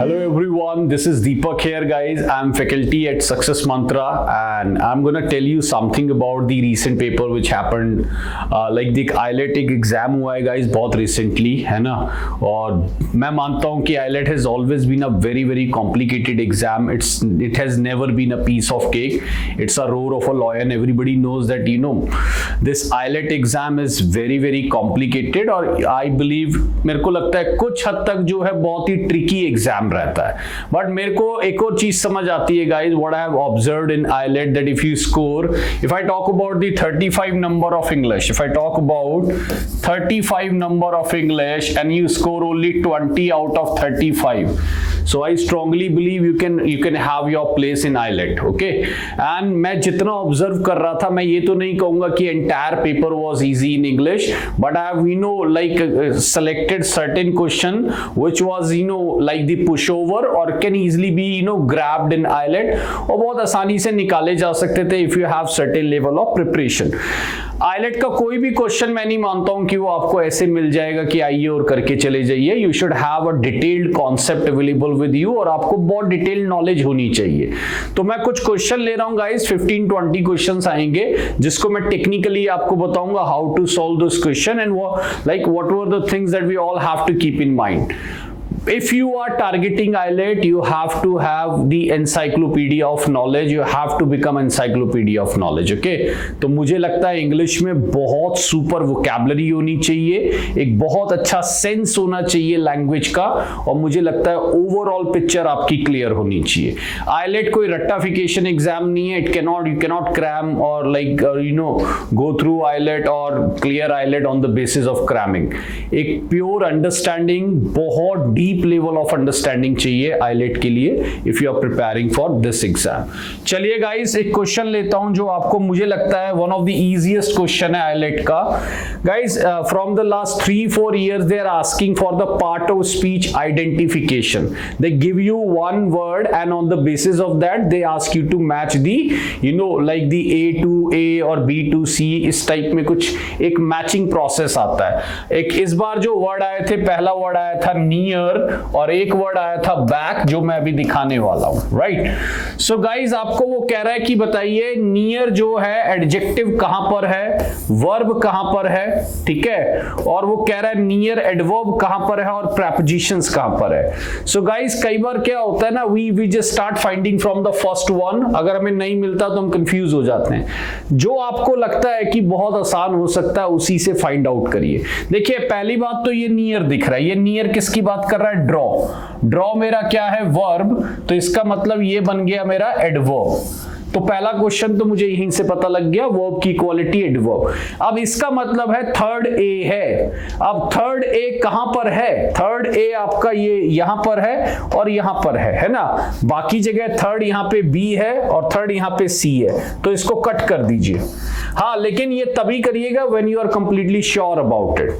Hello everyone, this is Deepak here guys. I'm faculty at Success Mantra and I'm gonna tell you something about the recent paper which happened like the IELTS एक exam हुआ है guys बहुत recently है ना, और मैं मानता हूँ कि IELTS has always been a very complicated exam. It has never been a piece of cake. It's a roar of a lion. Everybody knows that this IELTS exam is very complicated और I believe मेरे को लगता है कुछ हद तक जो है बहुत ही ट्रिकी एग्जाम रहता है. बट मेरे को एक और चीज समझ आती है guys, what I have observed in IELTS, that if you score, if I talk about the 35 number of English, if I talk about 35 number of English and you score only 20 out of 35, so I strongly believe you can have your place in IELTS. Okay, and मैं जितना observe कर रहा था, मैं ये तो नहीं कहूंगा कि entire paper was easy in English, but I have like selected certain question which was like the pushover or can easily be grabbed in IELTS और बहुत आसानी से निकाले जा सकते थे if you have certain level of preparation. IELTS का कोई भी क्वेश्चन मैं नहीं मानता हूं कि वो आपको ऐसे मिल जाएगा कि आइए और करके चले जाइए. You should have a detailed concept available with you और आपको बहुत डिटेल्ड नॉलेज होनी चाहिए. तो मैं कुछ क्वेश्चन ले रहा हूं गाइस, 15-20 क्वेश्चंस आएंगे जिसको मैं टेक्निकली आपको बताऊंगा how to solve this question and what were the things that we all have to keep in mind. If you are targeting IELTS, you have to have the encyclopedia of knowledge. You have to become encyclopedia of knowledge. Okay? तो मुझे लगता है English में बहुत super vocabulary होनी चाहिए, एक बहुत अच्छा सेंस होना चाहिए लैंग्वेज का, और मुझे लगता है ओवरऑल पिक्चर आपकी क्लियर होनी चाहिए. IELTS कोई रट्टाफिकेशन एग्जाम नहीं है. यू कैनॉट क्रैम और लाइक गो थ्रू IELTS और clear IELTS on the basis of cramming. एक प्योर अंडरस्टैंडिंग, बहुत डीप लेवल ऑफ अंडरस्टैंडिंग चाहिए IELTS के लिए if you are preparing for this exam. चलिए गाइस, एक क्वेश्चन लेता हूं जो आपको मुझे लगता है one of the easiest question है IELTS का. Guys, from the last 3-4 years they are asking for the part of speech identification. They give you one word and on the basis of that they ask you to match the like the A to A और B to C. इस type में कुछ एक matching process आता है. एक इस बार जो वर्ड आए थे, पहला वर्ड आया था नियर और एक वर्ड आया था बैक, जो मैं अभी दिखाने वाला हूं. राइट, सो गाइज आपको वो कह रहा है कि बताइए नियर जो है एडजेक्टिव कहां पर है, वर्ब कहां पर है, ठीक है, और वो कह रहा है नियर एडवर्ब कहां पर है और प्रेपोजिशंस कहां पर है. सो गाइज कई बार क्या होता है ना, we just start finding from the first one. अगर हमें नहीं मिलता तो हम कंफ्यूज हो जाते हैं. जो आपको लगता है कि बहुत आसान हो सकता है उसी से फाइंड आउट करिए. देखिए, पहली बात तो ये नियर दिख रहा है. ये नियर किसकी बात कर रहा है? ड्रॉ मेरा क्या है? वर्ब. तो इसका मतलब ये बन गया मेरा एडवर्ब. तो पहला क्वेश्चन तो मुझे यहीं से पता लग गया, वर्ब की क्वालिटी एडवर्ब. अब इसका मतलब है थर्ड ए है. अब थर्ड ए कहां पर है? थर्ड ए आपका ये यहां पर है और यहां पर है ना. बाकी जगह थर्ड यहां पे बी है और थर्ड यहां पे सी है, तो इसको कट कर दीजिए. हाँ, लेकिन ये तभी करिएगा when you are completely sure about it.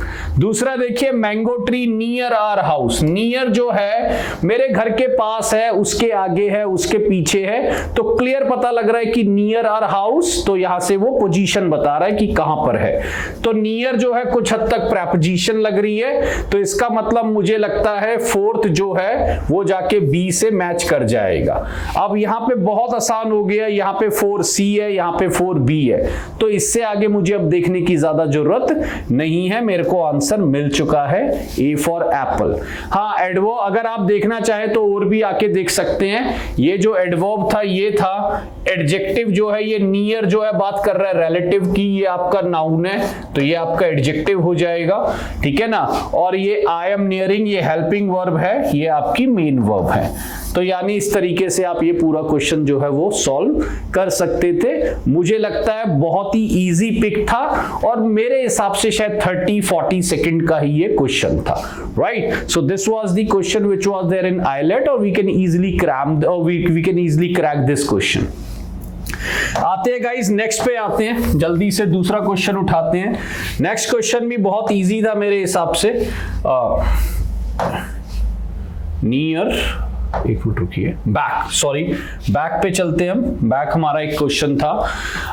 दूसरा देखिए, mango tree near our house. Near जो है मेरे घर के पास है, उसके आगे है, उसके पीछे है, तो क्लियर पता लग रहा है कि नियर आवर हाउस. तो यहां से वो पोजीशन बता रहा है कि कहां पर है. तो नियर जो है कुछ हद तक प्रेपोजिशन लग रही है, तो इसका मतलब मुझे लगता है फोर्थ जो है वो जाके बी से मैच कर जाएगा. अब यहां पे बहुत आसान हो गया, यहां पे 4C है, यहां पे 4B है, तो इससे आगे मुझे अब देखने की ज्यादा जरूरत नहीं है. मेरे को आंसर मिल चुका है, A फॉर एप्पल. हाँ, एडवर्ब अगर आप देखना चाहे तो और भी आके देख सकते हैं. ये जो एडवर्ब था ये था. एडजेक्टिव जो है ये नियर जो है बात कर रहा है रिलेटिव की, ये आपका नाउन है, तो ये आपका एडजेक्टिव हो जाएगा, ठीक है ना. और ये आई एम नियरिंग, ये हेल्पिंग वर्ब है, ये आपकी मेन वर्ब है. तो यानी इस तरीके से आप ये पूरा क्वेश्चन जो है वो सॉल्व कर सकते थे. मुझे लगता है बहुत ही इजी पिक था और मेरे हिसाब से शायद 30-40 सेकंड का ही ये क्वेश्चन था. Right, so this was the question which was there in IELTS और we can easily crack this question. आते हैं गाइस, नेक्स्ट पे आते हैं, जल्दी से दूसरा क्वेश्चन उठाते हैं. नेक्स्ट क्वेश्चन भी बहुत इजी था मेरे हिसाब से. नियर एक मिनट रुकिए, बैक पे चलते हैं हम। बैक हमारा एक क्वेश्चन था।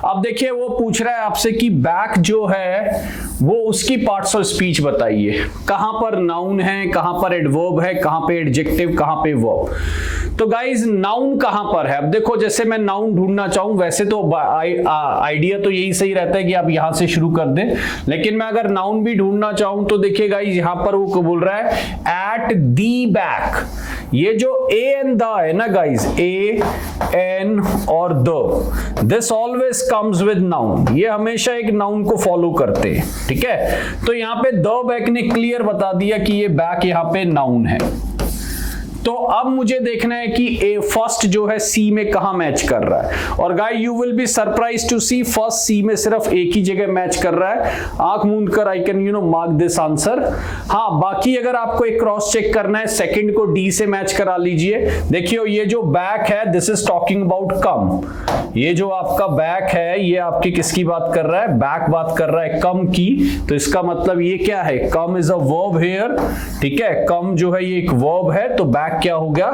अब देखिए वो पूछ रहा है आपसे कि बैक जो है वो उसकी पार्ट्स ऑफ स्पीच बताइए, कहां पर नाउन है, कहां पर एडवर्ब है, कहां पे एडजेक्टिव, कहां पे वर्ब। तो गाइज नाउन कहां पर है? अब देखो जैसे मैं नाउन ढूंढना चाहूं, वैसे तो आइडिया तो यही सही रहता है कि आप यहां से शुरू कर दें, लेकिन मैं अगर नाउन भी ढूंढना चाहूं तो देखिए गाइज यहां पर वो बोल रहा है एट दी बैक। ये जो ए एंड द है ना गाइज, ए एन और the, this always comes with noun. ये हमेशा एक नाउन को फॉलो करते हैं, ठीक है। तो यहां पे द बैक ने क्लियर बता दिया कि ये बैक यहां पे नाउन है। तो अब मुझे देखना है कि ए फर्स्ट जो है सी में कहां मैच कर रहा है। और guys you will be surprise to see first C में सिर्फ एक ही जगह मैच कर रहा है। आंख मूंद कर I can mark this answer. हाँ, बाकी अगर आपको एक क्रॉस चेक करना है, सेकंड को डी से मैच करा लीजिए। देखियो ये जो बैक है दिस इज टॉकिंग अबाउट कम। ये जो आपका बैक है ये आपकी किसकी बात कर रहा है? बैक बात कर रहा है कम की। तो इसका मतलब ये क्या है? Come is a verb here, ठीक है। कम जो है ये एक वर्ब है, तो बैक क्या हो गया?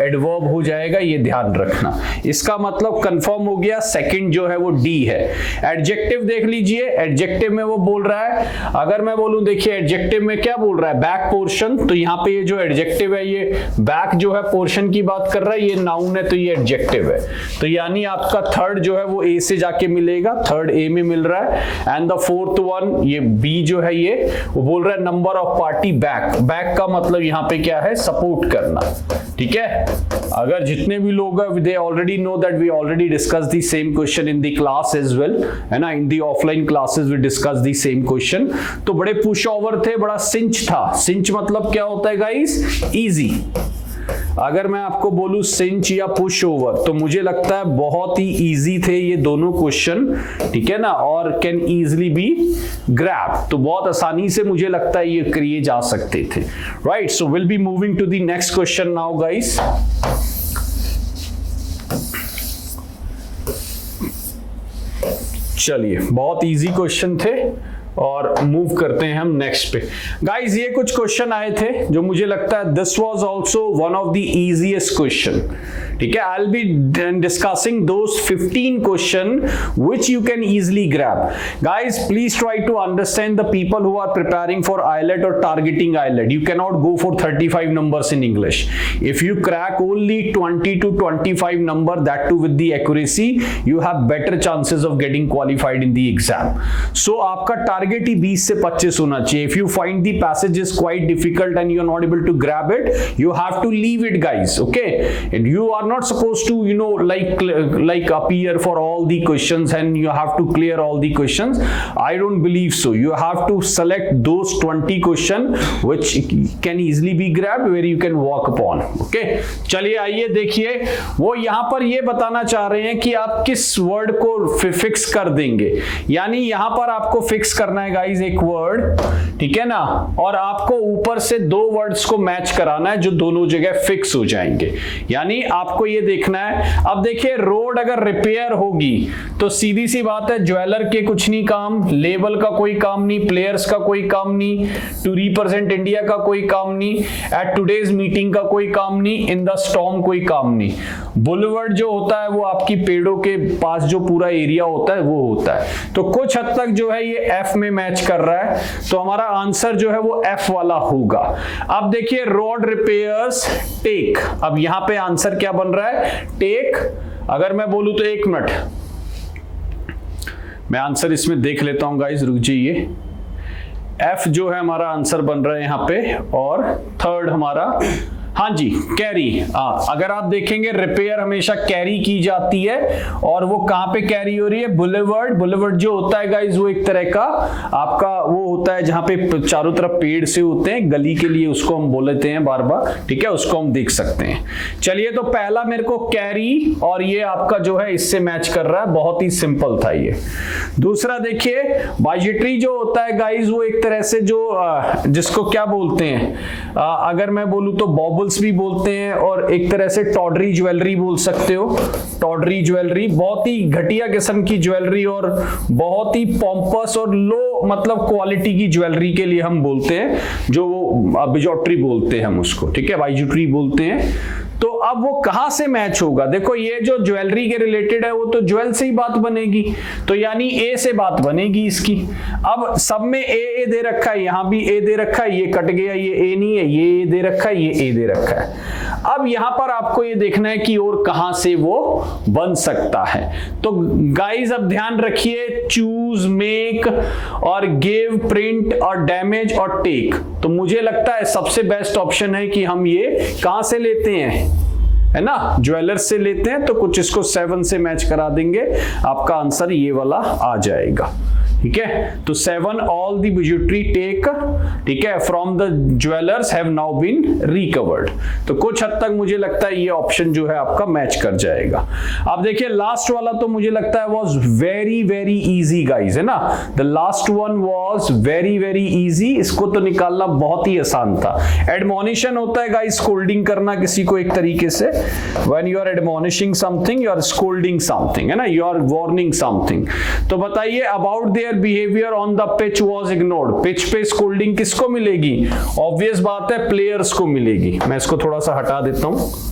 एडवर्ब हो जाएगा, ये ध्यान रखना। इसका मतलब कंफर्म हो गया, सेकंड जो है वो डी है। एडजेक्टिव देख लीजिए, एडजेक्टिव में वो बोल रहा है, अगर मैं बोलूं देखिए एडजेक्टिव में क्या बोल रहा है? Back portion. तो यहां पे ये जो एडजेक्टिव है ये बैक जो है पोर्शन की बात कर रहा है, ये नाउन है तो ये एडजेक्टिव है। तो यानी आपका थर्ड जो है वो ए से जाके मिलेगा, थर्ड ए में मिल रहा है। एंड द फोर्थ वन ये बी जो है ये वो बोल रहा है number of party back. Back का मतलब यहां पे क्या है? सपोर्ट करना, ठीक है। अगर जितने भी लोग हैं they already know that we already discuss the same question in the class as well, है ना। In the offline classes we discuss the same question. तो बड़े पुश ओवर थे, बड़ा सिंच था। सिंच मतलब क्या होता है गाइस? इजी। अगर मैं आपको बोलूं सिंच या पुश ओवर तो मुझे लगता है बहुत ही इजी थे ये दोनों क्वेश्चन, ठीक है ना, और कैन इजीली बी ग्रैब। तो बहुत आसानी से मुझे लगता है ये किए जा सकते थे, right. So will be moving to the next question now guys. चलिए, बहुत इजी क्वेश्चन थे और मूव करते हैं हम नेक्स्ट पे। गाइस ये कुछ क्वेश्चन आए थे जो मुझे लगता है this was also one of the easiest question, ठीक है। I will be discussing those 15 question which you can easily grab. Guys please try to understand the people who are preparing for IELTS और targeting IELTS. You can not go for 35 numbers in English. If you crack only 20 to 25 number, that too with the accuracy, you have better chances of getting qualified in the exam. So आपका target ही 20 से 25 होना चाहिए। If you find the passage is quite difficult and you are not able to grab it, you have to leave it, guys. Okay, and you are not supposed to like appear for all the questions and you have to clear all the questions. I don't believe so. You have to select those 20 question which can easily be grabbed, where you can walk upon. Okay, चलिए आइए देखिए, वो यहां पर ये बताना चाह रहे हैं कि आप किस वर्ड को फिक्स कर देंगे। यानी यहां पर आपको फिक्स करना है गाइस एक वर्ड, ठीक है ना, और आपको ऊपर से दो वर्ड्स को मैच कराना है जो दोनों जगह फिक्स हो जाएंगे। यानी आपको ये देखना है, अब देखिए रोड अगर रिपेयर होगी तो सीधी सी बात है ज्वेलर के कुछ नहीं काम, लेबल का कोई काम नहीं, प्लेयर्स का कोई काम नहीं, टू रिप्रेजेंट इंडिया का कोई काम नहीं, एट टुडेज मीटिंग का कोई काम नहीं, इन द स्टॉर्म कोई काम नहीं। बुलवर्ड जो होता है वो आपकी पेड़ों के पास जो पूरा एरिया होता है वो होता है। तो कुछ हद तक जो है ये एफ में मैच कर रहा है, तो हमारा आंसर जो है वो एफ वाला होगा। अब देखिए रोड रिपेयर्स टेक, अब यहां पे आंसर क्या बन रहा है? टेक। अगर मैं बोलूं तो एक मिनट मैं आंसर इसमें देख लेता हूं गाइस, रुक जाइए। एफ जो है हमारा आंसर बन रहा है यहां पे, और थर्ड हमारा हाँ जी कैरी। अगर आप देखेंगे रिपेयर हमेशा कैरी की जाती है, और वो कहां पे कैरी हो रही है? बुलेवर्ड। बुलेवर्ड जो होता है गाइस वो एक तरह का आपका वो होता है जहां पे चारों तरफ पेड़ से होते हैं, गली के लिए उसको हम बोलते हैं बार बार, ठीक है, उसको हम देख सकते हैं। चलिए, तो पहला मेरे को कैरी और ये आपका जो है इससे मैच कर रहा है, बहुत ही सिंपल था ये। दूसरा देखिए बाइजेट्री जो होता है गाइस वो एक तरह से जो जिसको क्या बोलते हैं, अगर मैं बोलूं तो बॉबल भी बोलते हैं, और एक तरह से टॉडरी ज्वेलरी बोल सकते हो। टॉडरी ज्वेलरी बहुत ही घटिया किस्म की ज्वेलरी और बहुत ही पॉम्पस और लो मतलब क्वालिटी की ज्वेलरी के लिए हम बोलते हैं, जो वो बिजोट्री बोलते हैं हम उसको, ठीक है, बाइजुट्री बोलते हैं। तो अब वो कहां से मैच होगा? देखो ये जो ज्वेलरी के रिलेटेड है वो तो ज्वेल से ही बात बनेगी, तो यानी ए से बात बनेगी इसकी। अब सब में ए दे रखा है, यहां भी ए दे रखा है, ये कट गया, ये ए नहीं है, ये ए दे रखा है, ये ए दे रखा है। अब यहां पर आपको ये देखना है कि और कहां से वो बन सकता है। तो गाइस अब ध्यान रखिए, चूज, मेक और गिव, प्रिंट और डैमेज और टेक। तो मुझे लगता है सबसे बेस्ट ऑप्शन है कि हम ये कहां से लेते हैं, है ना, ज्वेलर्स से लेते हैं। तो कुछ इसको 7 से मैच करा देंगे, आपका आंसर ये वाला आ जाएगा। ठीक है, तो 7 ऑल द बिजुटरी टेक, ठीक है, from the jewellers have now been recovered. तो कुछ हद तक मुझे लगता है ये ऑप्शन जो है आपका मैच कर जाएगा। अब देखिए लास्ट वाला तो मुझे लगता है was very very easy guys, है ना, the last one was very very easy. इसको तो निकालना बहुत ही आसान था। एडमोनिशन होता है गाइस स्कोल्डिंग करना किसी को एक तरीके से। When you are admonishing something you are scolding something, है ना, यू आर वार्निंग समथिंग। तो बताइए about their behaviour on the pitch was ignored. Pitch पे स्कोल्डिंग किसको मिलेगी? ऑब्वियस बात है प्लेयर्स को मिलेगी। मैं इसको थोड़ा सा हटा देता हूं।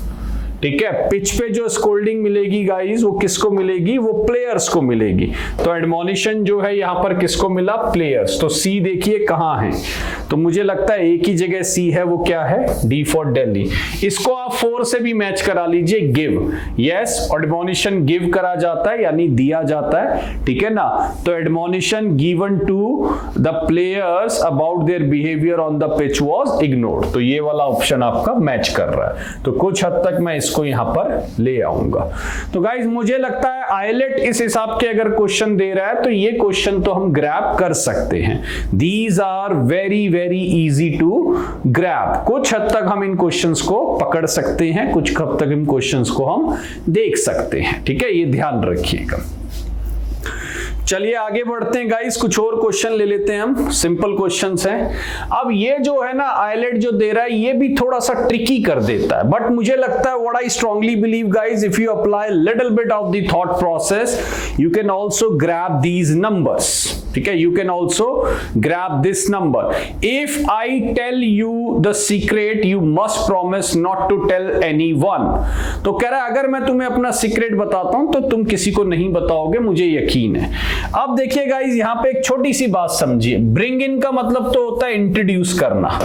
ठीक है, पिच पे जो स्कोल्डिंग मिलेगी गाइस वो किसको मिलेगी? वो प्लेयर्स को मिलेगी। तो एडमोनिशन जो है यहां पर किसको मिला? प्लेयर्स। तो सी देखिए कहां है, तो मुझे लगता है एक ही जगह सी है, वो क्या है? D for Delhi. इसको आप 4 से भी मैच करा लीजिए, गिव। यस, एडमोनिशन गिव करा जाता है यानी दिया जाता है, ठीक है ना। तो admonition given to the players about their behaviour on the pitch was ignored. तो ये वाला ऑप्शन आपका मैच कर रहा है। तो कुछ हद तक मैं इसको यहां पर ले आऊंगा। तो गाइस मुझे लगता है आईलेट इस हिसाब के अगर क्वेश्चन दे रहा है तो ये क्वेश्चन तो हम ग्रैब कर सकते हैं। These are very very easy to grab. कुछ हद तक हम इन क्वेश्चंस को पकड़ सकते हैं, कुछ हद तक इन क्वेश्चंस को हम देख सकते हैं। ठीक है, ये ध्यान रखिएगा। चलिए आगे बढ़ते हैं गाइस, कुछ और क्वेश्चन ले लेते हैं हम, सिंपल क्वेश्चंस हैं। अब ये जो है ना आईलेट जो दे रहा है ये भी थोड़ा सा ट्रिकी कर देता है, बट मुझे लगता है what I strongly believe guys, if you apply little bit of the thought process you can also grab these numbers. ठीक है, you can also grab this number. If I tell you the secret you must promise not to tell anyone. तो कह रहा है अगर मैं तुम्हें अपना सीक्रेट बताता हूं तो तुम किसी को नहीं बताओगे, मुझे यकीन है। अब देखिए गाइस यहां पे एक छोटी सी बात समझिए। ब्रिंग इन का मतलब तो होता है इंट्रोड्यूस करना,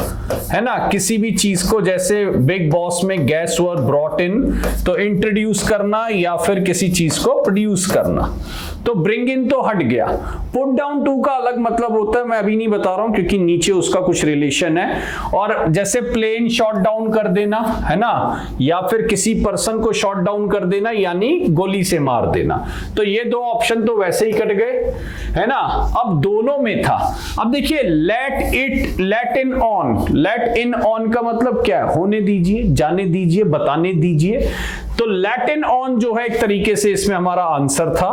है ना, किसी भी चीज को। जैसे बिग बॉस में गेस्ट वर ब्रॉट इन, तो इंट्रोड्यूस करना या फिर किसी चीज को प्रोड्यूस करना। तो ब्रिंग इन तो हट गया। पुट डाउन टू का अलग मतलब होता है, मैं अभी नहीं बता रहा हूं क्योंकि नीचे उसका कुछ रिलेशन है। और जैसे प्लेन शॉट डाउन कर देना, है ना, या फिर किसी पर्सन को शॉट डाउन कर देना यानी गोली से मार देना। तो ये दो ऑप्शन तो वैसे ही कट गए, है ना। अब दोनों में था। अब देखिए let in on. Let in on का मतलब क्या है? होने दीजिए, जाने दीजिए, बताने दीजिए। तो लेट इन ऑन जो है एक तरीके से इसमें हमारा आंसर था।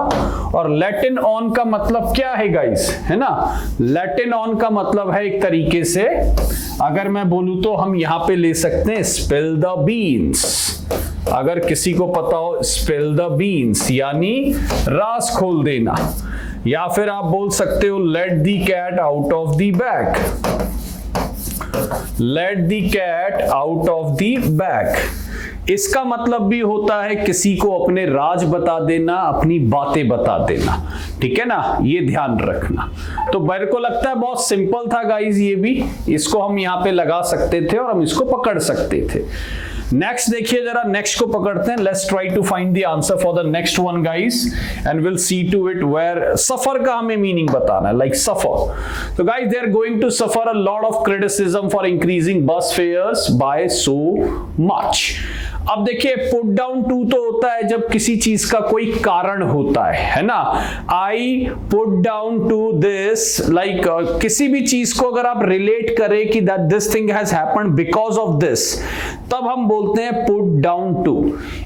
और लेट इन ऑन का मतलब क्या है गाइस, है ना, लेट इन ऑन का मतलब है एक तरीके से अगर मैं बोलूं तो हम यहां पे ले सकते हैं स्पिल द बीन्स। अगर किसी को पता हो स्पिल द बीन्स यानी राज खोल देना, या फिर आप बोल सकते हो let the cat out of the bag. Let the cat out of the bag, इसका मतलब भी होता है किसी को अपने राज बता देना, अपनी बातें बता देना। ठीक है ना, ये ध्यान रखना। तो मेरे को लगता है बहुत सिंपल था गाइस, ये भी इसको हम यहां पे लगा सकते थे और हम इसको पकड़ सकते थे। नेक्स्ट देखिए जरा, नेक्स्ट को पकड़ते हैं। Let's try to find the answer for the next one guys and will see to it where suffer का हमें मीनिंग बताना है, लाइक सफर। तो guys they are going to suffer a lot of criticism for increasing bus fares by so much. अब देखिए put down to तो होता है जब किसी चीज का कोई कारण होता है ना। I put down to this, like किसी भी चीज को अगर आप रिलेट करें कि that this thing has happened because of this, तब हम बोलते हैं put down to.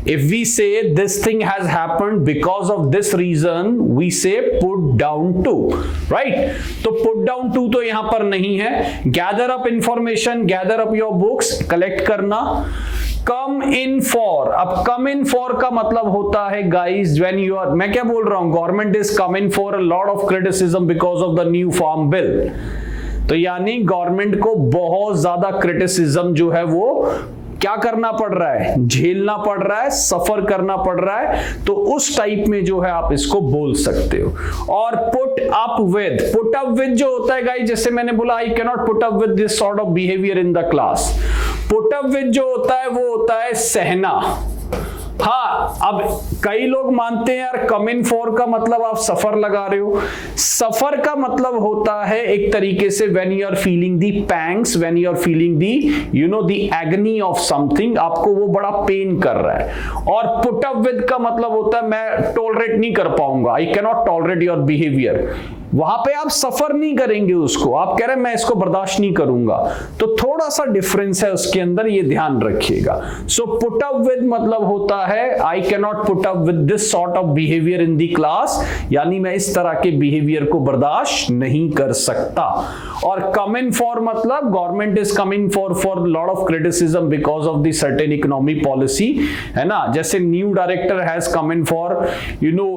If we say this thing has happened because of this reason we say put down to, right. तो पुट डाउन टू तो यहां पर नहीं है। Gather up information, gather up your books, collect करना। कम in for, अब कम in for का मतलब होता है गाइस व्हेन यू आर, मैं क्या बोल रहा हूं, government is come in for a lot of criticism because of the new farm bill. तो यानी गवर्नमेंट को बहुत ज्यादा क्रिटिसिज्म जो है वो क्या करना पड़ रहा है, झेलना पड़ रहा है, सफर करना पड़ रहा है, तो उस टाइप में जो है आप इसको बोल सकते हो। और पुट अप विद जो होता है गाइस, जैसे मैंने बोला I can not put up with this sort of behaviour in the class. Put up with जो होता है वो होता है सहना। हाँ, अब कई लोग मानते हैं यार कम इन फॉर का मतलब आप सफर लगा रहे हो। सफर का मतलब होता है एक तरीके से when you are feeling the pangs, when you are feeling the the agony of something, आपको वो बड़ा पेन कर रहा है। और पुट अप विद का मतलब होता है मैं टॉलरेट नहीं कर पाऊंगा, I can not tolerate your behaviour. वहां पे आप सफर नहीं करेंगे उसको, आप कह रहे हैं मैं इसको बर्दाश्त नहीं करूंगा, तो थोड़ा सा डिफरेंस है उसके अंदर, ये ध्यान रखिएगा। सो पुट अप विद मतलब होता है I can not put up with this sort of behaviour in the class, यानी मैं इस तरह के बिहेवियर को बर्दाश्त नहीं कर सकता। और कम इन फॉर मतलब government is coming for lot of criticism because of the certain economic policy, है ना। जैसे new director has come in for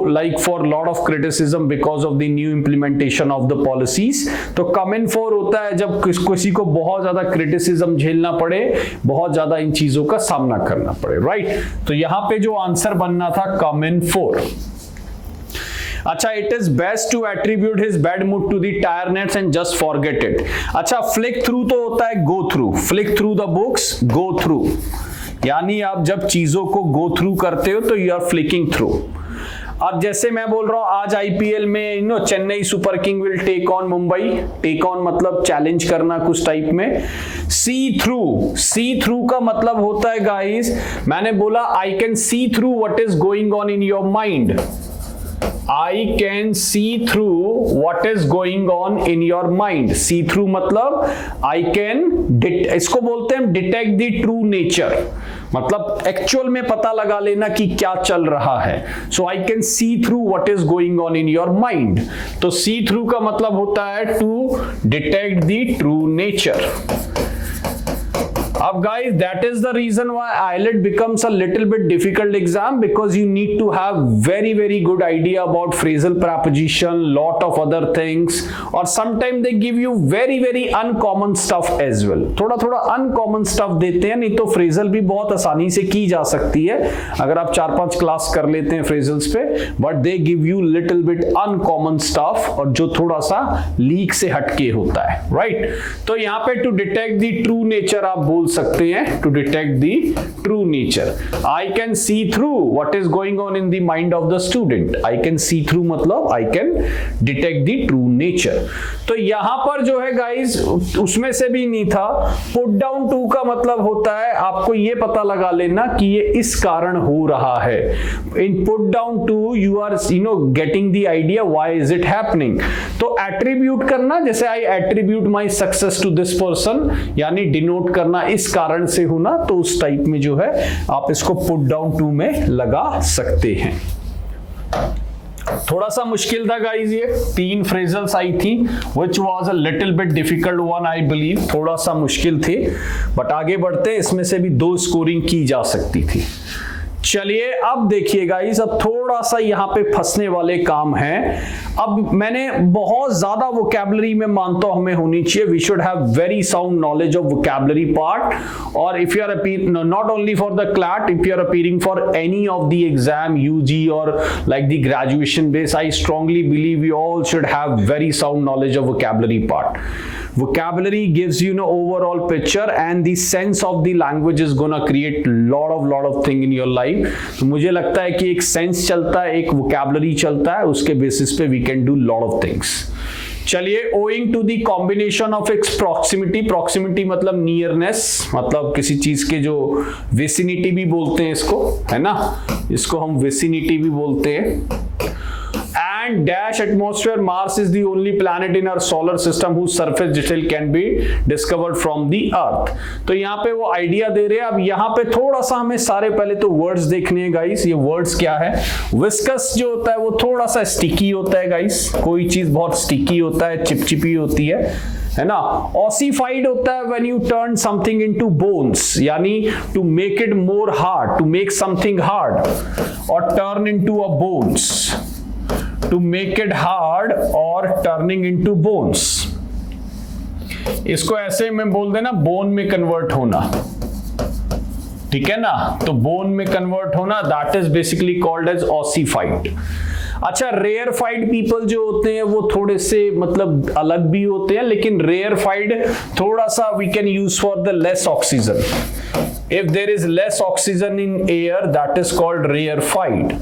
like for lot of criticism because of the new implementation of the policies. तो कम in for होता है जब किसी को बहुत ज्यादा क्रिटिसिज्म झेलना पड़े, बहुत ज्यादा इन चीजों का सामना करना पड़े, राइट। तो यहां पे जो आंसर बनना था कम इन फॉर। अच्छा, it is best to attribute his bad mood to the tiredness and just forget it. अच्छा, फ्लिक थ्रू तो होता है go through, flick through the books, go through, यानी आप जब चीजों को गो थ्रू करते हो तो यू आर फ्लिकिंग थ्रू। और जैसे मैं बोल रहा हूं आज आईपीएल में Chennai super king will take on Mumbai, take on मतलब चैलेंज करना कुछ टाइप में। सी थ्रू का मतलब होता है गाइस, मैंने बोला आई can see through what is going on in your mind, I can see through what is going on in your mind. See through मतलब I can, इसको बोलते हैं डिटेक्ट द ट्रू नेचर, मतलब एक्चुअल में पता लगा लेना कि क्या चल रहा है। So I can see through what is going on in your mind. तो सी थ्रू का मतलब होता है to detect the true nature. अब guys, that is the reason why IELTS becomes a little bit difficult exam, because you need to have very good idea about phrasal preposition, lot of other things, or sometimes they give you very uncommon stuff as well. थोड़ा uncommon stuff देते हैं, नहीं तो phrasal भी बहुत आसानी से की जा सकती है अगर आप 4-5 क्लास कर लेते हैं phrasals पे, but they give you little bit uncommon stuff और जो थोड़ा सा लीक से हटके होता है, right? तो यहाँ पे to detect the true nature आप बोल सकते हैं, to detect the true nature. I can see through what is going on in the mind of the student. I can see through मतलब I can detect the true nature. तो यहां पर जो है गाइस उसमें से भी नहीं था। पुट डाउन टू का मतलब होता है आपको ये पता लगा लेना कि ये इस कारण हो रहा है। In put down to you are getting the idea why is it happening. तो एट्रीब्यूट करना, जैसे I attribute my success to this person, यानी डिनोट करना इस कारण से होना, तो उस टाइप में जो है आप इसको पुट डाउन टू में लगा सकते हैं। थोड़ा सा मुश्किल था गाइस, ये 3 फ्रेजल्स आई थी which was a little bit difficult one I believe, थोड़ा सा मुश्किल थे, बट आगे बढ़ते इसमें से भी 2 स्कोरिंग की जा सकती थी। चलिए अब देखिए गाइस, अब थोड़ा सा यहाँ पे फंसने वाले काम हैं। अब मैंने बहुत ज्यादा वोकैबुलरी में मानता हूं हमें होनी चाहिए। We should have very sound knowledge of vocabulary part, और if you are not only for the CLAT, if you are appearing for any of the exam UG और like the graduation base, I strongly believe you all should have very sound knowledge of vocabulary part. Vocabulary gives you an overall picture, and the sense of the language is gonna create lot of thing in your life. तो मुझे लगता है कि एक sense चलता है, एक vocabulary चलता है, उसके basis पे we can do lot of things. चलिए, owing to the combination of its proximity, proximity मतलब nearness, मतलब किसी चीज के जो vicinity भी बोलते हैं इसको, है ना, इसको हम vicinity भी बोलते हैं। And dash atmosphere, Mars is the only planet in our solar system whose surface detail can be discovered from the Earth. तो यहाँ पे वो आइडिया दे रहे हैं। अब यहाँ पे थोड़ा सा हमें सारे पहले तो वर्ड्स देखने हैं गाइस। ये वर्ड्स क्या है? विस्कस जो होता है वो थोड़ा सा स्टिकी होता है गाइस, कोई चीज बहुत स्टिकी होता है, चिपचिपी होती है ना। ऑसिफाइड होता है when you turn something into bones, यानी to make it more hard, to make something hard, और turn into a bones, to make it hard or turning into bones। इसको ऐसे में बोल देना, बोन में कन्वर्ट होना, ठीक है ना, तो बोन में कन्वर्ट होना, that is basically called as ossified. अच्छा, रेयरफाइड पीपल जो होते हैं वो थोड़े से मतलब अलग भी होते हैं, लेकिन रेयरफाइड थोड़ा सा we can use for the less oxygen. If there is less oxygen in air, that is called rarefied.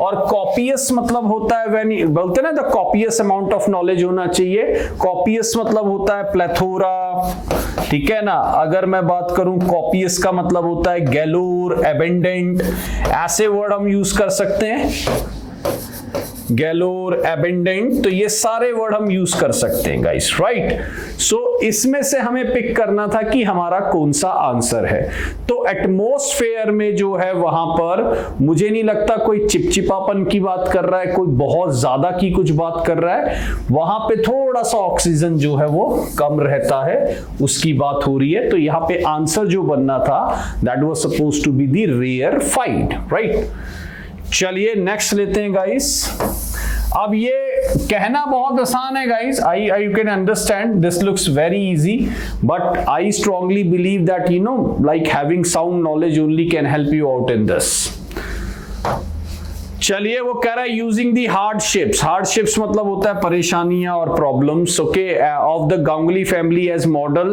और कॉपियस मतलब होता है व्हेन बोलते हैं ना the copious amount of knowledge होना चाहिए। कॉपियस मतलब होता है प्लेथोरा, ठीक है ना। अगर मैं बात करूं कॉपियस का मतलब होता है गैलोर, एबेंडेंट, ऐसे वर्ड हम यूज कर सकते हैं, गैलोर, एबेंडेंट, तो ये सारे वर्ड हम यूज कर सकते हैं गाइस, राइट। सो इसमें से हमें पिक करना था कि हमारा कौन सा आंसर है। तो एटमॉस्फेयर में जो है वहां पर मुझे नहीं लगता कोई चिपचिपापन की बात कर रहा है, कोई बहुत ज्यादा की कुछ बात कर रहा है, वहां पे थोड़ा सा ऑक्सीजन जो है वो कम रहता है, उसकी बात हो रही है। तो यहां पे आंसर जो बनना था that was suppose to be the rarefied, right. चलिए नेक्स्ट लेते हैं गाइस। अब ये कहना बहुत आसान है guys, I you can understand this looks very easy, but I strongly believe that you know like having sound knowledge only can help you out in this. चलिए, वो कह रहा है यूजिंग दी हार्डशिप्स। हार्डशिप्स मतलब होता है परेशानियां और problems, okay, of the Ganguly family as model,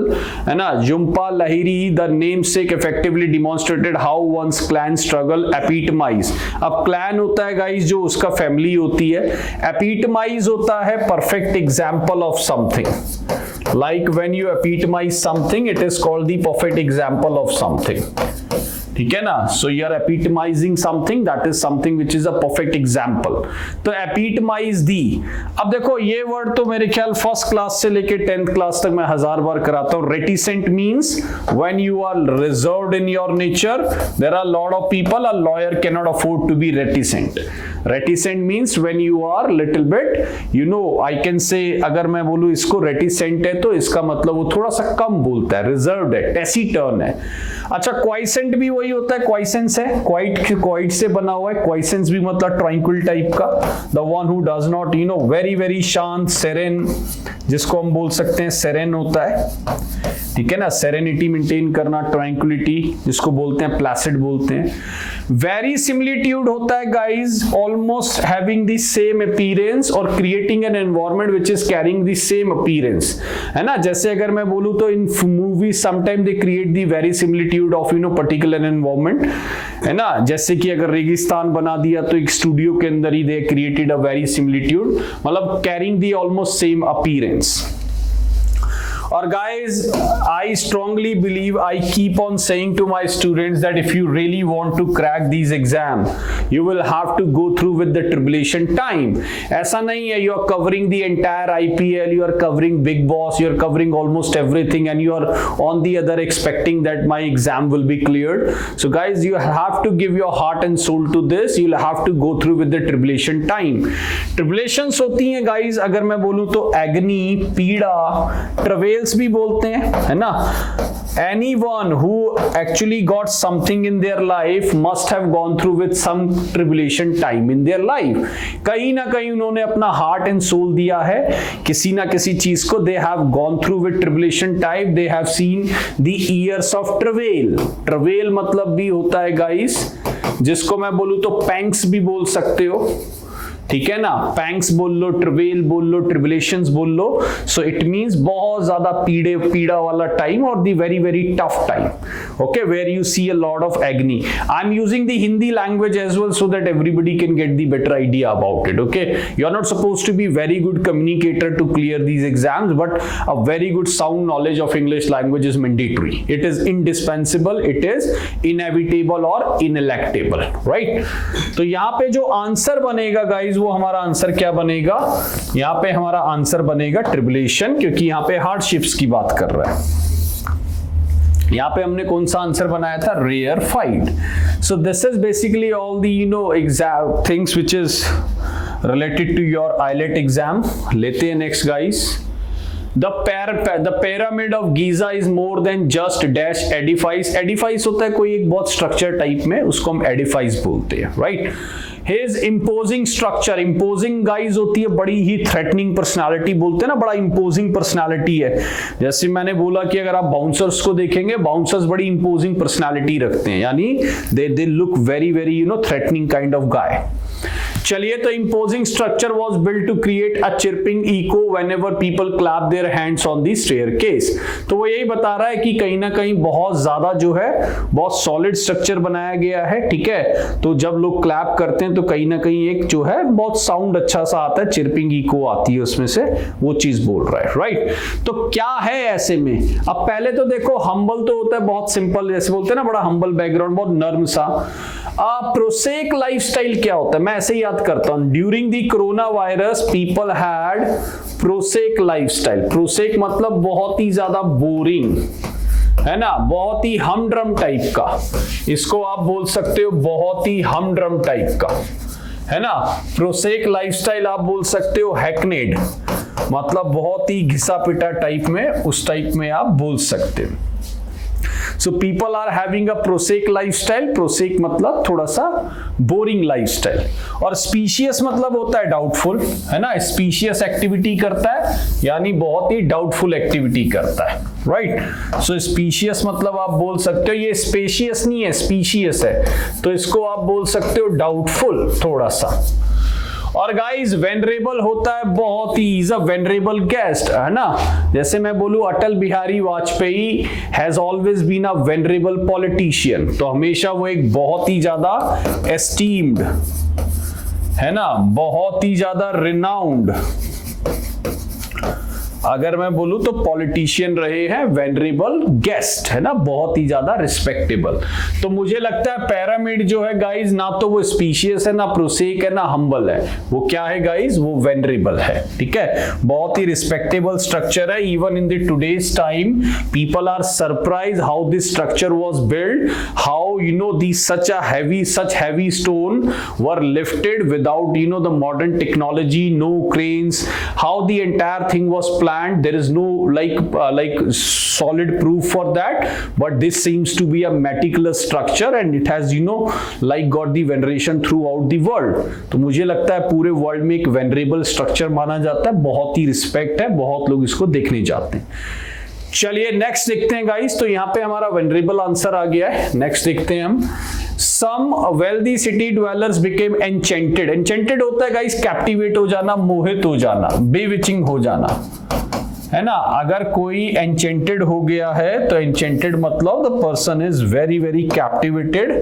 है ना। Jhumpa Lahiri the namesake effectively demonstrated how one's clan struggle epitomise. अब क्लैन होता है गाइस जो उसका फैमिली होती है, एपिटमाइज होता है perfect example of something. Like when you epitomise something it is called the perfect example of something, ठीक है ना। So you are epitomising something, that is something which is a perfect example. तो epitomise दी, अब देखो ये word तो मेरे ख्याल फर्स्ट क्लास से लेके 10th क्लास तक मैं 1000 बार कराता हूं। Reticent means when you are reserved in your nature, there are lot of people, a lawyer can not afford to be reticent. Reticent means when you are little bit, you know, I can say, अगर मैं बोलूं इसको reticent है तो इसका मतलब वो थोड़ा सा कम बोलता है, रिजर्व्ड है, टेसिटर्न है। अच्छा, क्वाइसेंट भी वही होता है, क्वाइसेंस है, क्वाइट से बना हुआ है। क्वाइसेंस भी मतलब ट्रांक्विल टाइप का, the one who does not you know, very very शांत, सेरेन, जिसको हम बोल सकते हैं सेरेन होता है, ठीक है ना। सेरेनिटी मेंटेन करना, ट्रांक्विलिटी, जिसको बोलते हैं प्लासिड बोलते हैं। वेरी सिमिलिट्यूड होता है guys almost having the same appearance और creating an environment which is carrying the same appearance, है ना। जैसे अगर मैं बोलूं तो in movies sometime they create the very similitude of you know particular environment, है ना। जैसे कि अगर रेगिस्तान बना दिया तो एक स्टूडियो के अंदर ही they created a very similitude, मतलब carrying the almost same appearance. और guys, I strongly believe, I keep on saying to my students that if you really want to crack these exams, you will have to go through with the tribulation time. ऐसा नहीं है you are covering the entire IPL, you are covering Big Boss, you are covering almost everything, and you are on the other expecting that my exam will be cleared. So guys, you have to give your heart and soul to this. You'll have to go through with the tribulation time. Tribulations होती हैं guys, अगर मैं बोलूं तो agony, पीड़ा, travail भी बोलते हैं, है ना। Anyone who actually got something in their life must have gone through with some tribulation time in their life. कहीं ना कहीं उन्होंने अपना heart and soul दिया है किसी ना किसी चीज को। They have gone through with tribulation time. They have seen the years of travail. Travail मतलब भी होता है guys, जिसको मैं बोलूं तो pangs भी बोल सकते हो, ठीक है ना। पैंक्स बोल लो, ट्रिवेल बोल लो, ट्रिबुलेशंस बोल लो। सो इट मींस बहुत ज्यादा पीड़ा वाला टाइम और the very very tough time, okay, where you see a lot of agony. I am using the Hindi language as well so that everybody can get the better idea about it, okay. You are not supposed to be very good communicator to clear these exams, but a very good sound knowledge of English language is mandatory, it is indispensable, it is inevitable और ineluctable, right. तो यहाँ पे जो answer बनेगा guys, वो हमारा answer क्या बनेगा, यहां पे हमारा आंसर बनेगा ट्रिबुलेशन, क्योंकि यहां पे हार्डशिप्स की बात कर रहा है। यहां पे हमने कौन सा आंसर बनाया था, rarefied. So this is basically all the you know exam things which is related to your IELTS exam. लेते हैं next guys. The pyramid of Giza is more than just dash edifice. Edifice होता है कोई एक बहुत structure type में, उसको हम edifice बोलते हैं, right. His imposing structure, imposing guys होती है बड़ी ही threatening personality, बोलते हैं ना बड़ा imposing personality है। जैसे मैंने बोला कि अगर आप बाउंसर्स को देखेंगे, बाउंसर्स बड़ी imposing personality रखते हैं, यानी they look very threatening kind of guy। चलिए, तो imposing structure was built to create a chirping echo whenever people clap their hands on the staircase। तो वो यही बता रहा है कि कहीं ना कहीं बहुत ज्यादा जो है बहुत सॉलिड स्ट्रक्चर बनाया गया है, ठीक है। तो जब लोग क्लैप करते हैं तो कहीं ना कहीं एक जो है बहुत साउंड अच्छा सा आता है, चिरपिंग इको आती है उसमें से, वो चीज बोल रहा है, राइट। तो क्या है ऐसे में? अब पहले तो देखो, हम्बल तो होता है बहुत सिंपल, जैसे बोलते हैं ना बड़ा हम्बल बैकग्राउंड, बहुत नर्म सा। प्रोसेक लाइफस्टाइल क्या होता है, मैं ऐसे याद करता हूं, during the coronavirus people had prosaic lifestyle. Prosaic मतलब बहुत ही ज्यादा बोरिंग, है ना, बहुत ही हमड्रम टाइप का, इसको आप बोल सकते हो बहुत ही हमड्रम टाइप का, है ना। प्रोसेक लाइफस्टाइल आप बोल सकते हो हैकनेड, मतलब बहुत ही घिसा पिटा टाइप में, उस टाइप में आप बोल सकते हो। So people are having a prosaic lifestyle। prosaic मतलब थोड़ा सा बोरिंग लाइफस्टाइल। और स्पीशियस मतलब होता है डाउटफुल, है ना, स्पीशियस एक्टिविटी करता है यानी बहुत ही डाउटफुल एक्टिविटी करता है, राइट। सो स्पीशियस मतलब आप बोल सकते हो, ये स्पेशियस नहीं है, स्पीशियस है, तो इसको आप बोल सकते हो डाउटफुल थोड़ा सा। और गाइस वेनरेबल होता है बहुत ही, इज अ वेनरेबल गेस्ट, है ना। जैसे मैं बोलूं Atal Bihari Vajpayee has always been a venerable politician, तो हमेशा वो एक बहुत ही ज्यादा एस्टीम्ड, है ना, बहुत ही ज्यादा रिनाउंड, अगर मैं बोलूं तो पॉलिटिशियन रहे हैं, वेनरेबल गेस्ट, है ना, बहुत ही ज्यादा रिस्पेक्टेबल। तो मुझे लगता है पैरामिड जो है गाइज, ना तो वो स्पीशियस है, ना प्रोसेक है, ना हम्बल है, वो क्या है गाइज, वो वेनरेबल है, ठीक है। बहुत ही रिस्पेक्टेबल स्ट्रक्चर है। Even in the today's time people are surprise how this structure was build, how this such heavy stone were lifted without the modern technology, no cranes, how the entire thing was planned। There is no like solid proof for that, but this seems to be a meticulous structure and it has like got the veneration throughout the world। तो मुझे लगता है पूरे world में एक venerable structure माना जाता है, बहुत ही रिस्पेक्ट है, बहुत लोग इसको देखने जाते हैं। चलिए नेक्स्ट देखते हैं गाइस, तो यहाँ पे हमारा वेनरेबल आंसर आ गया है। नेक्स्ट देखते हैं हम, Some wealthy city dwellers became enchanted। enchanted होता है गाइस कैप्टिवेट हो जाना, मोहित हो जाना, bewitching हो जाना, है ना। अगर कोई enchanted हो गया है तो enchanted मतलब the person is very very captivated,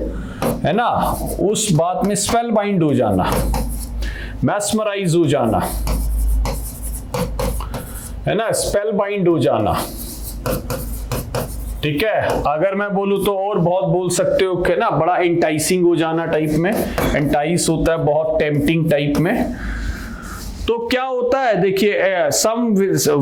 है ना, उस बात में spellbind हो जाना, mesmerize हो जाना, है ना, spellbind हो जाना, ठीक है। अगर मैं बोलूं तो और बहुत बोल सकते हो कि ना, बड़ा एंटाइसिंग हो जाना टाइप में, एंटाइस होता है बहुत टेम्पटिंग टाइप में। तो क्या होता है देखिए, some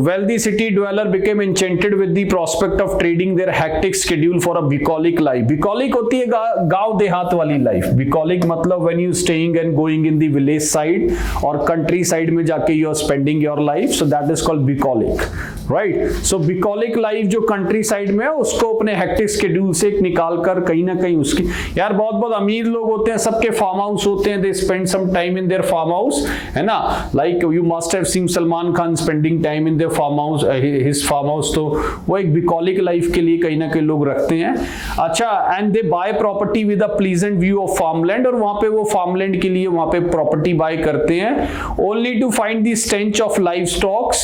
wealthy city dweller became enchanted with the prospect of trading their hectic schedule for a bucolic life। bucolic होती है गांव देहात वाली लाइफ। bucolic मतलब when you staying and going in the village side और country side में जाके you are spending your life, so that is called bucolic, right। so bucolic life जो country side में है उसको अपने hectic schedule से निकाल कर कहीं ना कहीं उसकी, यार बहुत बहुत अमीर लोग होते हैं, सबके फार्म हाउस होते हैं, they spend some time in their farm house, है ना। like you must have seen Salman Khan spending time in their farm house, his farm house, तो वो एक bucolic life के लिए कहीं ना कहीं लोग रखते हैं। अच्छा, and they buy property with a pleasant view of farmland, और वहां पे वो farmland के लिए वहां पे property buy करते हैं, only to find the stench of livestock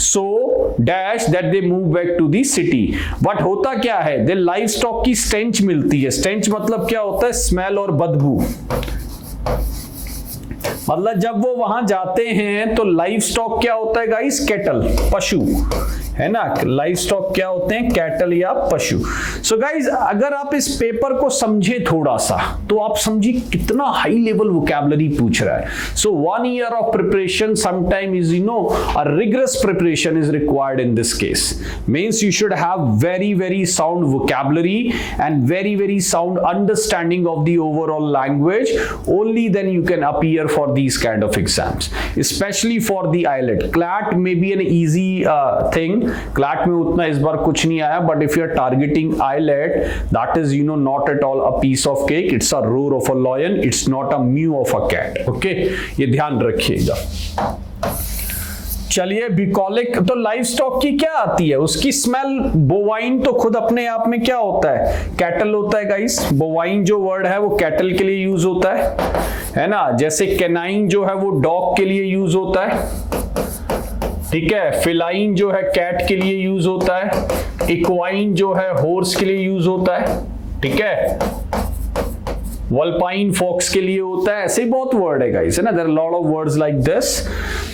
so dash that they move back to the city। but होता क्या है, they livestock की stench मिलती है। stench मतलब क्या होता है, smell और बदबू। मतलब जब वो वहां जाते हैं तो लाइव स्टॉक क्या होता है गाइस, कैटल, पशु, है ना। लाइव स्टॉक क्या होते हैं, कैटल या पशु। सो गाइस अगर आप इस पेपर को समझे थोड़ा सा तो आप समझिए कितना हाई लेवल वोकैबुलरी पूछ रहा है। सो 1 year of preparation sometime is a rigorous preparation is required in this case, means you should have very very sound vocabulary and very very sound understanding of the overall language, only then you can appear for these kind of exams, especially for the IELTS। CLAT may be an easy thing, CLAT में उतना इस बार कुछ नहीं आया, but if you are targeting IELTS eyelet, that is not at all a piece of cake. It's a roar of a lion. It's not a mew of a cat. Okay, ये ध्यान रखिएगा. चलिए, बुकोलिक तो लाइव स्टॉक की क्या आती है, उसकी स्मेल. बोवाइन तो खुद अपने आप में क्या होता है, कैटल होता है गाइस. बोवाइन जो वर्ड है वो कैटल के लिए यूज होता है ना. जैसे कैनाइन जो है वो डॉग के लिए यूज होता है, ठीक है. फिलाइन जो है कैट के लिए यूज होता है. इक्वाइन जो है हॉर्स के लिए यूज होता है, ठीक है. वल्पाइन फॉक्स के लिए होता है. ऐसे बहुत वर्ड है गाइस, है ना. There are lot of words like this.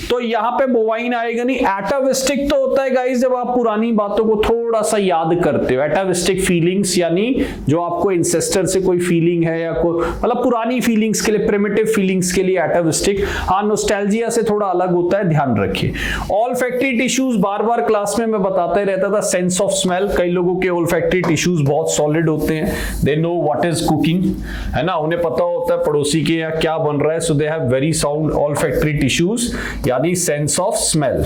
तो यहां पे बोवाइन आएगा नहीं. एटाविस्टिक तो होता है गाइस जब आप पुरानी बातों को थोड़ा सा याद करते हो. एटाविस्टिक फीलिंग्स यानी जो आपको इंसेस्टर से कोई फीलिंग है या कोई मतलब पुरानी फीलिंग्स के लिए, प्रिमिटिव फीलिंग्स के लिए एटाविस्टिक. हाँ, नोस्टैल्जिया से थोड़ा अलग होता है, ध्यान रखिए. ऑल्फैक्टरी टिश्यूज बार बार क्लास में मैं बताता ही रहता था. सेंस ऑफ स्मेल, कई लोगों के ऑल्फैक्टरी टिश्यूज बहुत सॉलिड होते हैं. They know what is cooking, है ना. उन्हें पता होता है पड़ोसी के यहाँ क्या बन रहा है. So they have very sound olfactory tissues, यानी सेंस ऑफ स्मेल.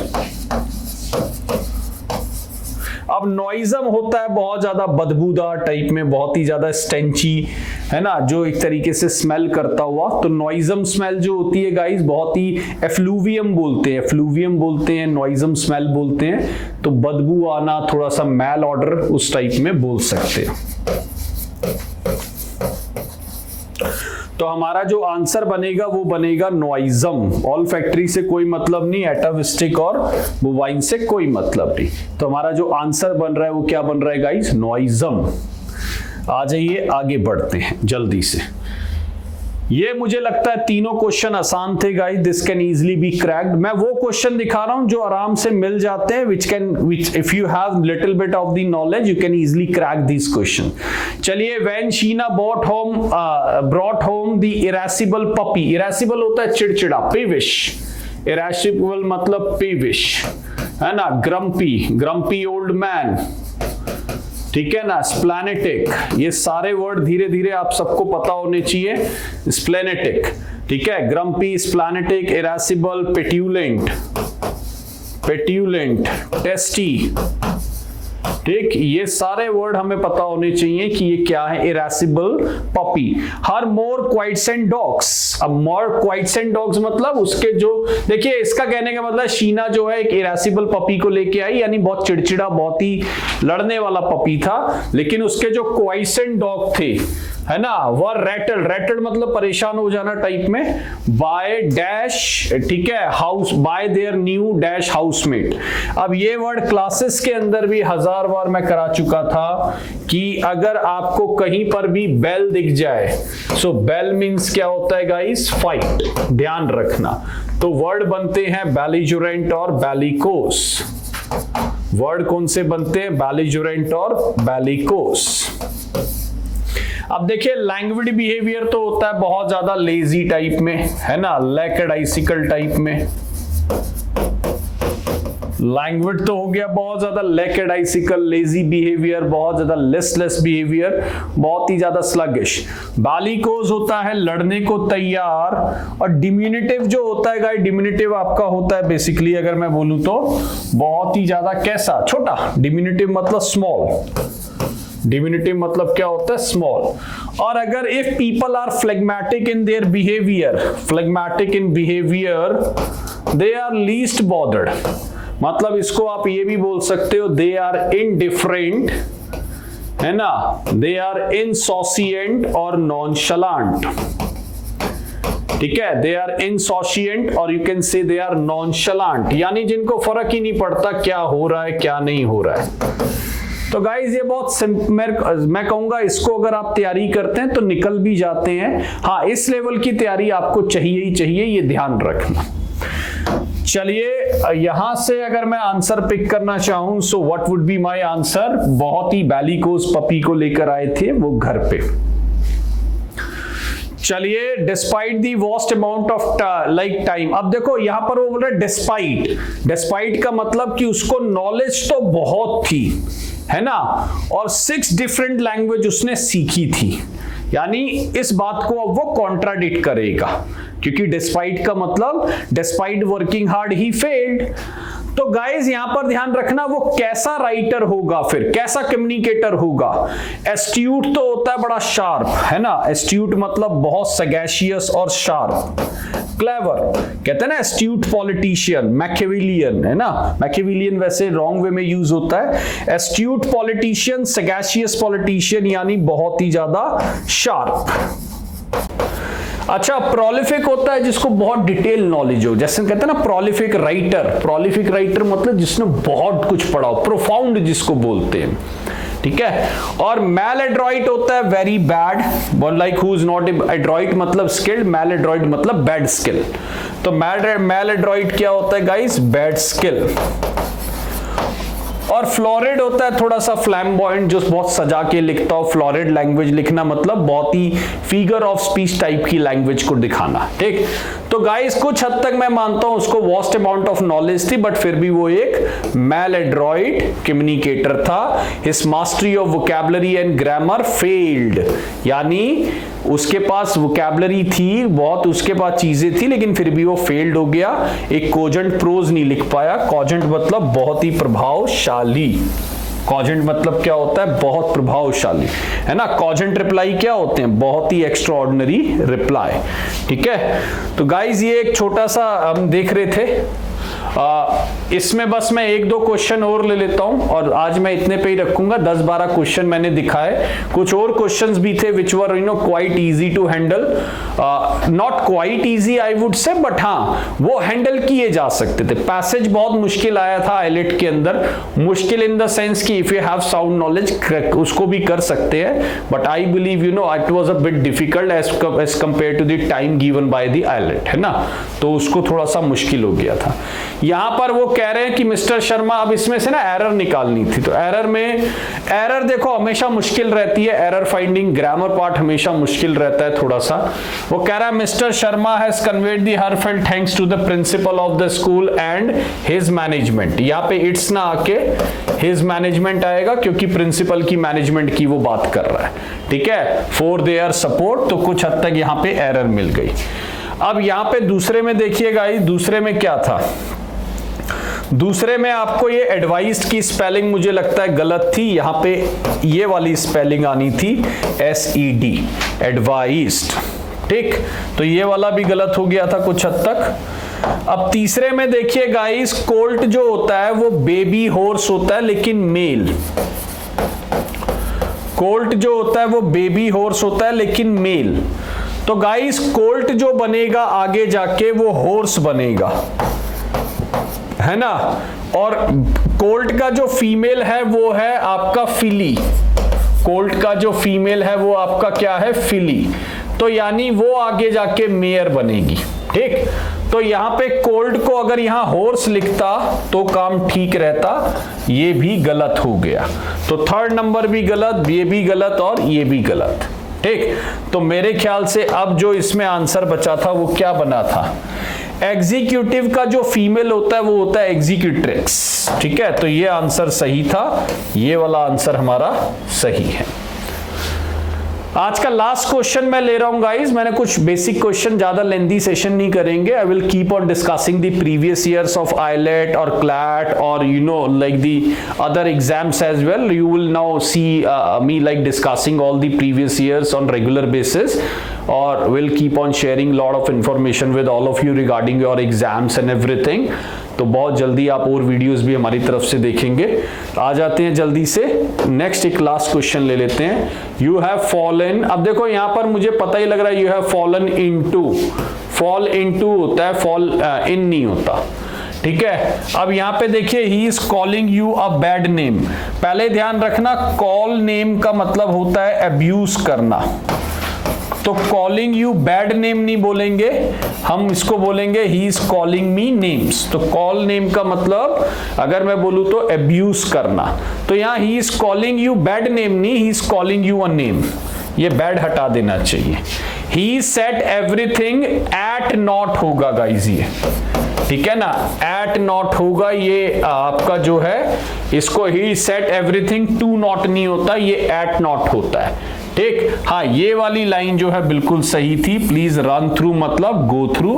अब नॉइजम होता है बहुत ज्यादा बदबूदार टाइप में, बहुत ही ज्यादा स्टेंची, है ना, जो एक तरीके से स्मेल करता हुआ. तो नॉइजम स्मेल जो होती है गाइस बहुत ही एफ्लूवियम बोलते हैं, एफ्लूवियम बोलते हैं, नॉइजम स्मेल बोलते हैं. तो बदबू आना, थोड़ा सा मैल ऑर्डर, उस टाइप में बोल सकते हैं. तो हमारा जो आंसर बनेगा वो बनेगा नॉइजम. ऑल्फैक्टरी से कोई मतलब नहीं, एटाविस्टिक और बोवाइन से कोई मतलब नहीं. तो हमारा जो आंसर बन रहा है वो क्या बन रहा है गाइस, नॉइजम. आ जाइए आगे बढ़ते हैं जल्दी से. ये मुझे लगता है तीनों क्वेश्चन आसान थे guys. This can easily B cracked. मैं वो क्वेश्चन दिखा रहा हूं जो आराम से मिल जाते हैं, which if you have little bit of the knowledge you can easily crack these question. चलिए, when Sheena brought home the irascible puppy. irascible होता है चिड़चिड़ा, peevish. irascible मतलब peevish, है ना. grumpy old man, ठीक है ना. स्प्लैनेटिक, ये सारे वर्ड धीरे धीरे आप सबको पता होने चाहिए. स्प्लैनेटिक, ठीक है. ग्रम्पी, स्प्लैनेटिक, इरासिबल, पेट्यूलेंट, टेस्टी, ठीक. ये सारे वर्ड हमें पता होने चाहिए कि ये क्या है. Irascible puppy. Her mosquitoes and dogs. अब मोर क्वाइट्स एंड डॉग्स मतलब उसके जो, देखिए इसका कहने का मतलब शीना जो है एक इरासिबल पपी को लेके आई, यानी बहुत चिड़चिड़ा, बहुत ही लड़ने वाला पपी था. लेकिन उसके जो क्वाइट्स एंड डॉग थे, है ना, वह रेटल मतलब परेशान हो जाना टाइप में. बाय डैश, ठीक है, house, bye their new dash housemate. अब ये वर्ड क्लासेस के अंदर भी 1000 बार मैं करा चुका था कि अगर आपको कहीं पर भी बेल दिख जाए, सो बेल मींस क्या होता है गाइस, फाइट. ध्यान रखना. तो वर्ड बनते हैं बेलिजुरेंट और बेलिकोस. वर्ड कौन से बनते हैं, बेलिजुरेंट और बेलिकोस. अब देखिए, लैंग्विड बिहेवियर तो होता है बहुत ज्यादा लेजी टाइप में, है ना, लैकडाइसिकल टाइप में. लैंग्विड तो हो गया बहुत ज्यादा लैकडाइसिकल, लेजी बिहेवियर, बहुत ज्यादा लिस्टलेस बिहेवियर, बहुत ही ज्यादा स्लगिश. बैलिकोस होता है लड़ने को तैयार. और डिमिनिटिव जो होता है गाइस, डिमिनिटिव आपका होता है बेसिकली, अगर मैं बोलूं तो बहुत ही ज्यादा कैसा, छोटा. डिमिनिटिव मतलब स्मॉल. डिमिनिटिव मतलब क्या होता है, स्मॉल. और अगर if people are phlegmatic in their behaviour, phlegmatic in behaviour, they are least bothered. मतलब इसको आप ये भी बोल सकते हो, दे आर इनडिफरेंट, है ना, दे आर इनसोशिएंट और नॉनशलांट. ठीक है, दे आर इनसोशिएंट और you can say they are nonchalant, यानी जिनको फर्क ही नहीं पड़ता क्या हो रहा है क्या नहीं हो रहा है. तो गाइज ये बहुत मैं कहूंगा इसको अगर आप तैयारी करते हैं तो निकल भी जाते हैं. हाँ, इस लेवल की तैयारी आपको चाहिए ही चाहिए, ये ध्यान रखना. चलिए, यहां से अगर मैं आंसर पिक करना चाहूं, so what would be my answer. बहुत ही बैलिकोस पपी को लेकर आए थे वो घर पे. चलिए, despite the vast amount of like time. अब देखो यहां पर वो बोल रहे डिस्पाइट. डिस्पाइट का मतलब कि उसको नॉलेज तो बहुत थी, है ना, और 6 डिफरेंट लैंग्वेज उसने सीखी थी. यानी इस बात को अब वो कॉन्ट्राडिक्ट करेगा, क्योंकि डिस्पाइट का मतलब despite working hard he failed. तो गाइज यहां पर ध्यान रखना वो कैसा राइटर होगा, फिर कैसा कम्युनिकेटर होगा। एस्ट्यूट तो होता है बड़ा शार्प, है ना, एस्ट्यूट मतलब बहुत सगैशियस और शार्प। क्लेवर कहते हैं ना, एस्ट्यूट पॉलिटिशियन, मैकियावेलियन, है ना, मैकियावेलियन वैसे रॉन्ग वे में यूज होता है। एस्ट्यूट पॉलिटिशियन, सगैशियस पॉलिटिशियन यानी बहुत ही ज्यादा शार्प। अच्छा, प्रोलिफिक होता है जिसको बहुत डिटेल नॉलेज हो, जैसे कहते हैं ना प्रोलिफिक राइटर। प्रोलिफिक राइटर मतलब जिसने बहुत कुछ पढ़ा हो, प्रोफाउंड जिसको बोलते हैं, ठीक है। और मैल एड्रॉइट होता है very bad, like who is not Adroit मतलब स्किल्ड, मैल एड्रॉइट मतलब बैड स्किल। तो मैल एड्रॉइट क्या होता है गाइस, बैड स्किल। और फ्लोरिड होता है थोड़ा सा फ्लैम्बॉयंट, जो बहुत सजा के लिखता हो। फ्लोरिड लैंग्वेज लिखना मतलब बहुत ही फिगर ऑफ स्पीच टाइप की लैंग्वेज को दिखाना, ठीक। तो गाइस कुछ हद तक मैं मानता हूं उसको वास्ट अमाउंट ऑफ नॉलेज थी, बट फिर भी वो एक मैल एड्रॉइड कम्युनिकेटर था। His mastery of vocabulary and grammar failed, यानी उसके पास वोकैबुलरी थी बहुत, उसके पास चीजें थी, लेकिन फिर भी वो फेल्ड हो गया। एक कोजेंट प्रोज नहीं लिख पाया। कोजेंट मतलब बहुत ही प्रभावशाली। कॉजेंट मतलब क्या होता है, बहुत प्रभावशाली, है ना। कॉजेंट रिप्लाई क्या होते हैं, बहुत ही एक्स्ट्राऑर्डिनरी रिप्लाई, ठीक है। तो गाइज ये एक छोटा सा हम देख रहे थे। इसमें बस मैं एक दो क्वेश्चन और ले लेता हूं और आज मैं इतने पे ही रखूंगा। 10-12 क्वेश्चन मैंने दिखाए। कुछ और क्वेश्चंस भी थे which were quite easy to handle, not quite easy I would say, but हाँ वो हैंडल किए जा सकते थे। पैसेज बहुत मुश्किल आया था आईलेट के अंदर, मुश्किल इन द सेंस कि if you have sound knowledge उसको भी कर सकते हैं, but I believe it was a bit difficult as compare to the time given by the AILET, है ना, तो उसको थोड़ा सा मुश्किल हो गया था। यहां पर वो कह रहे हैं कि मिस्टर शर्मा अब इसमें से ना एरर निकालनी थी, तो एरर देखो हमेशा मुश्किल रहती है, एरर फाइंडिंग, ग्रामर पार्ट हमेशा मुश्किल रहता है थोड़ा सा। वो कह रहा है mister Sharma has conveyed the heartfelt thanks to the principal of the school and his management. यहां पे इट्स ना आके हिज मैनेजमेंट आएगा क्योंकि प्रिंसिपल की मैनेजमेंट की वो बात कर रहा है, ठीक है, फॉर देयर सपोर्ट। तो कुछ हद तक यहां पे एरर मिल गई। अब यहां पे दूसरे में देखिएगा, दूसरे में क्या था, दूसरे में आपको ये एडवाइस्ड की स्पेलिंग मुझे लगता है गलत थी। यहां पे ये वाली स्पेलिंग आनी थी SED, एडवाइस्ड, ठीक। तो ये वाला भी गलत हो गया था कुछ हद तक। अब तीसरे में देखिए गाइस, कोल्ट जो होता है वो बेबी हॉर्स होता है लेकिन मेल। कोल्ट जो होता है वो बेबी हॉर्स होता है लेकिन मेल। तो गाइस कोल्ट जो बनेगा आगे जाके वो हॉर्स बनेगा, है ना। और कोल्ट का जो फीमेल है वो है आपका फिली। कोल्ट का जो फीमेल है वो आपका क्या है, फिली। तो यानी वो आगे जाके मेयर बनेगी, ठीक। तो यहां पे कोल्ट को अगर यहां हॉर्स लिखता तो काम ठीक रहता, ये भी गलत हो गया। तो थर्ड नंबर भी गलत, ये भी गलत और ये भी गलत, ठीक। तो मेरे ख्याल से अब जो इसमें आंसर बचा था वो क्या बना था, एग्जीक्यूटिव का जो फीमेल होता है वो होता है एग्जीक्यूट्रिक्स, ठीक है। तो ये आंसर सही था, ये वाला आंसर हमारा सही है। आज का लास्ट क्वेश्चन मैं ले रहा हूं गाइस, मैंने कुछ बेसिक क्वेश्चन, ज्यादा लेंथी सेशन नहीं करेंगे। I will keep on discussing the previous years of AILET और क्लैट और like the other exams as well. You will now see me like discussing all the previous years on regular basis, और will keep on sharing lot of information with all of you regarding your exams and everything। तो बहुत जल्दी आप और videos भी हमारी तरफ से देखेंगे। आ जाते हैं जल्दी से नेक्स्ट, एक लास्ट क्वेश्चन ले लेते हैं। यू हैव फॉलन, अब देखो यहां पर मुझे पता ही लग रहा है, you have fallen into, fall into होता है, फॉल इन नहीं होता, ठीक है। अब यहां पे देखिए, he is calling you a bad name. पहले ध्यान रखना, कॉल नेम का मतलब होता है अब्यूज करना। तो कॉलिंग यू बैड नेम नहीं बोलेंगे, हम इसको बोलेंगे he is calling me names. तो कॉल नेम का मतलब अगर मैं बोलूं तो अब्यूज करना। तो यहां he is calling you bad name नहीं, he is calling you a name, ये बैड हटा देना चाहिए। ही सेट एवरीथिंग एट नॉट होगा गाइस, ये ठीक है ना, एट नॉट होगा, ये आपका जो है इसको ही सेट एवरीथिंग टू नॉट नहीं होता, ये एट नॉट होता है, ठीक। हाँ, ये वाली लाइन जो है बिल्कुल सही थी, प्लीज रन थ्रू मतलब गो थ्रू,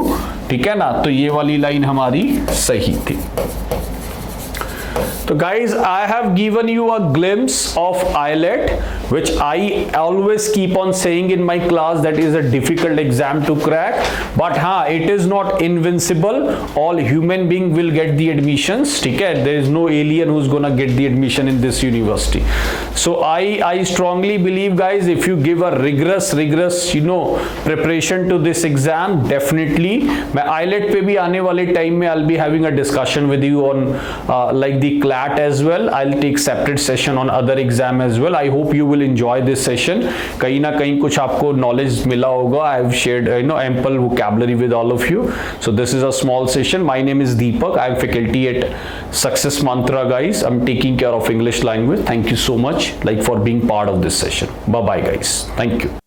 ठीक है ना। तो ये वाली लाइन हमारी सही थी। So guys, I have given you a glimpse of IELTS, which I always keep on saying in my class that is a difficult exam to crack. But it is not invincible. All human being will get the admissions. Okay? There is no alien who's gonna get the admission in this university. So I strongly believe, guys, if you give a rigorous preparation to this exam, definitely. मैं IELTS पे भी आने वाले time में I'll be having a discussion with you on like the CLAT as well. I'll take separate session on other exam as well. I hope you will enjoy this session. कहीं ना कहीं कुछ आपको knowledge मिला होगा. I've shared ample vocabulary with all of you. So this is a small session. My name is Deepak. I'm faculty at Success Mantra, guys. I'm taking care of English language. Thank you so much for being part of this session. Bye bye, guys. Thank you.